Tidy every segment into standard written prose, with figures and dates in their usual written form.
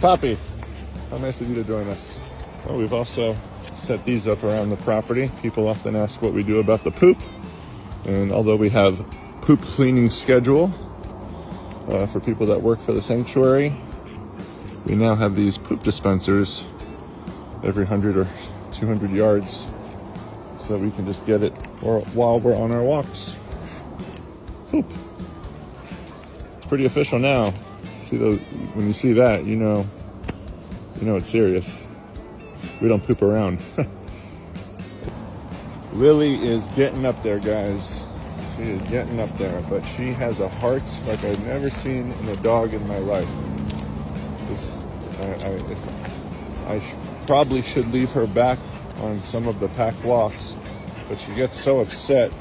Poppy, how nice of you to join us. Well, we've also set these up around the property. People often ask what we do about the poop. And although we have poop cleaning schedule for people that work for the sanctuary, we now have these poop dispensers every 100 or 200 yards so that we can just get it while we're on our walks. Poop. It's pretty official now. See those, when you see that, you know it's serious. We don't poop around. Lily is getting up there, guys. She is getting up there, but she has a heart like I've never seen in a dog in my life. I probably should leave her back on some of the pack walks, but she gets so upset.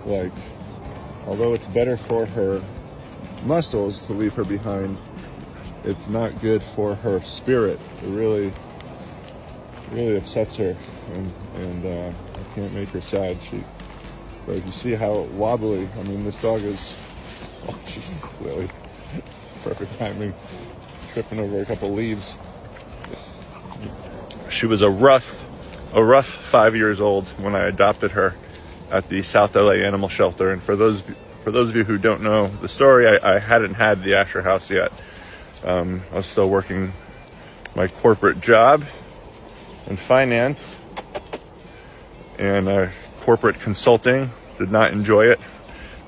Like, although it's better for her muscles to leave her behind, it's not good for her spirit. It really upsets her, and I can't make her sad. But you see how wobbly. I mean, this dog is. Oh, jeez, Lily. Perfect timing. Tripping over a couple leaves. She was a rough 5 years old when I adopted her at the South LA Animal Shelter. And for those of you who don't know the story, I hadn't had the Asher House yet. I was still working my corporate job in finance and corporate consulting. Did not enjoy it.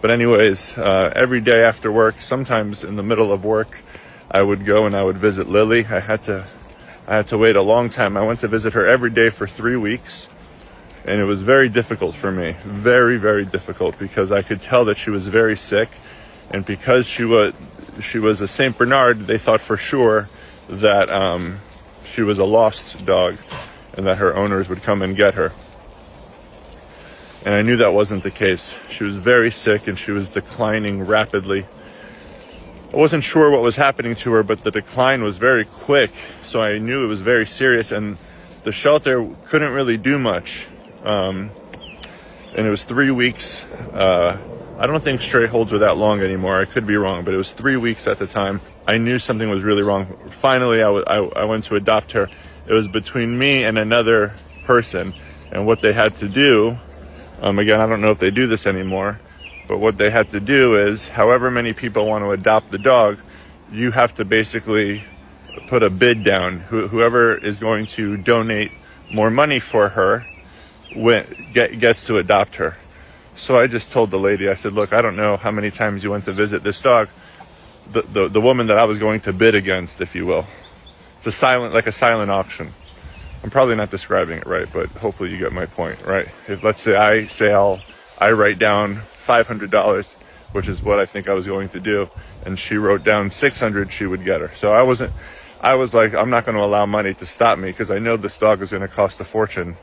But anyways, every day after work, sometimes in the middle of work, I would go and I would visit Lily. I had to wait a long time. I went to visit her every day for 3 weeks. And it was very difficult for me. Very, very difficult, because I could tell that she was very sick. And because she was a Saint Bernard, they thought for sure that she was a lost dog and that her owners would come and get her. And I knew that wasn't the case. She was very sick and she was declining rapidly. I wasn't sure what was happening to her, but the decline was very quick. So I knew it was very serious, and the shelter couldn't really do much. And it was 3 weeks. I don't think stray holds are that long anymore. I could be wrong, but it was 3 weeks at the time. I knew something was really wrong. Finally, I went to adopt her. It was between me and another person. And what they had to do, again, I don't know if they do this anymore, but what they had to do is, however many people want to adopt the dog, you have to basically put a bid down. Whoever is going to donate more money for her gets to adopt her. So I just told the lady, I said, look, I don't know how many times you went to visit this dog. The woman that I was going to bid against, if you will. It's like a silent auction. I'm probably not describing it right, but hopefully you get my point, right? If let's say I write down $500, which is what I think I was going to do, and she wrote down $600, she would get her. So I was like, I'm not going to allow money to stop me, because I know this dog is going to cost a fortune.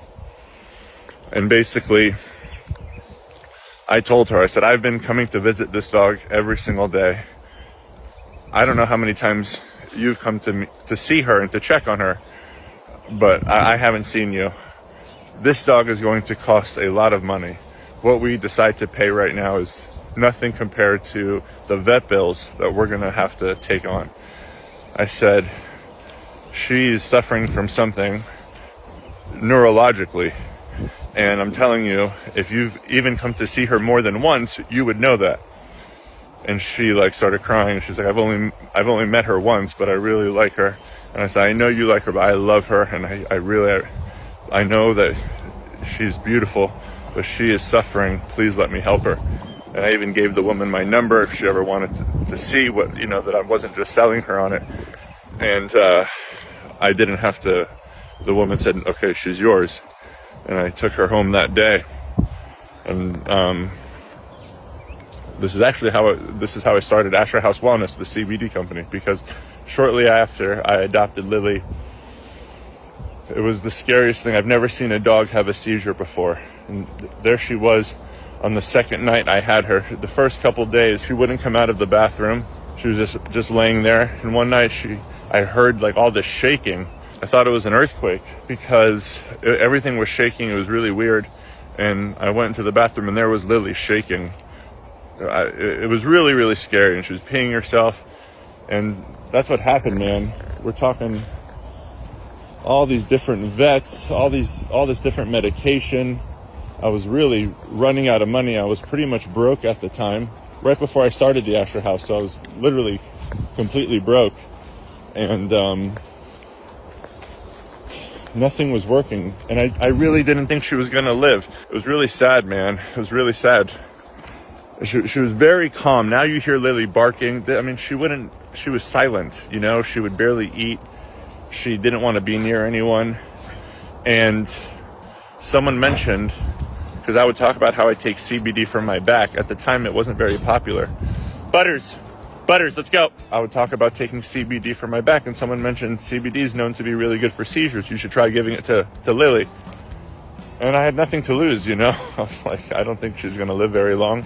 And basically, I told her, I said, I've been coming to visit this dog every single day. I don't know how many times you've come to see her and to check on her, but I haven't seen you. This dog is going to cost a lot of money. What we decide to pay right now is nothing compared to the vet bills that we're going to have to take on. I said, she's suffering from something neurologically. And I'm telling you, if you've even come to see her more than once, you would know that. And she started crying. She's like, I've only met her once, but I really like her. And I said, I know you like her, but I love her, and I know that she's beautiful, but she is suffering. Please let me help her. And I even gave the woman my number if she ever wanted to see what, that I wasn't just selling her on it. And I didn't have to. The woman said, okay, she's yours. And I took her home that day. And this is how I started Asher House Wellness, the CBD company, because shortly after I adopted Lily, it was the scariest thing. I've never seen a dog have a seizure before. And there she was on the second night I had her. The first couple days, she wouldn't come out of the bathroom. She was just laying there. And one night I heard all this shaking. I thought it was an earthquake because everything was shaking. It was really weird. And I went into the bathroom and there was Lily shaking. It was really, really scary. And she was peeing herself. And that's what happened, man. we're talking all these different vets, all this different medication. I was really running out of money. I was pretty much broke at the time, right before I started the Asher House. So I was literally completely broke, and nothing was working. And I really didn't think she was going to live. It was really sad, man. It was really sad. She was very calm. Now you hear Lillie barking. I mean, she was silent, you know, she would barely eat. She didn't want to be near anyone. And someone mentioned, because I would talk about how I take CBD for my back. At the time, it wasn't very popular. Butters, let's go. I would talk about taking CBD for my back, and someone mentioned CBD is known to be really good for seizures. You should try giving it to Lillie. And I had nothing to lose, you know. I was like, I don't think she's going to live very long.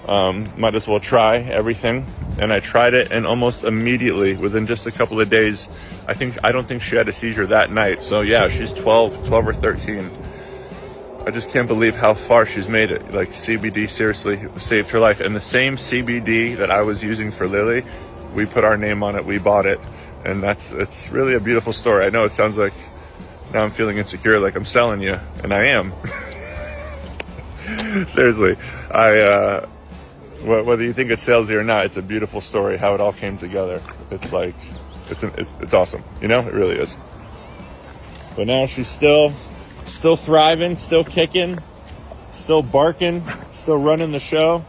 Might as well try everything. And I tried it, and almost immediately, within just a couple of days, I don't think she had a seizure that night. So yeah, she's 12 or 13. I just can't believe how far she's made it. Like, CBD seriously saved her life. And the same CBD that I was using for Lillie, we put our name on it, we bought it. And it's really a beautiful story. I know it sounds like now I'm feeling insecure, like I'm selling you, and I am. Seriously, whether you think it's salesy or not, it's a beautiful story how it all came together. It's like, it's awesome, you know, it really is. But now she's still thriving, still kicking, still barking, still running the show.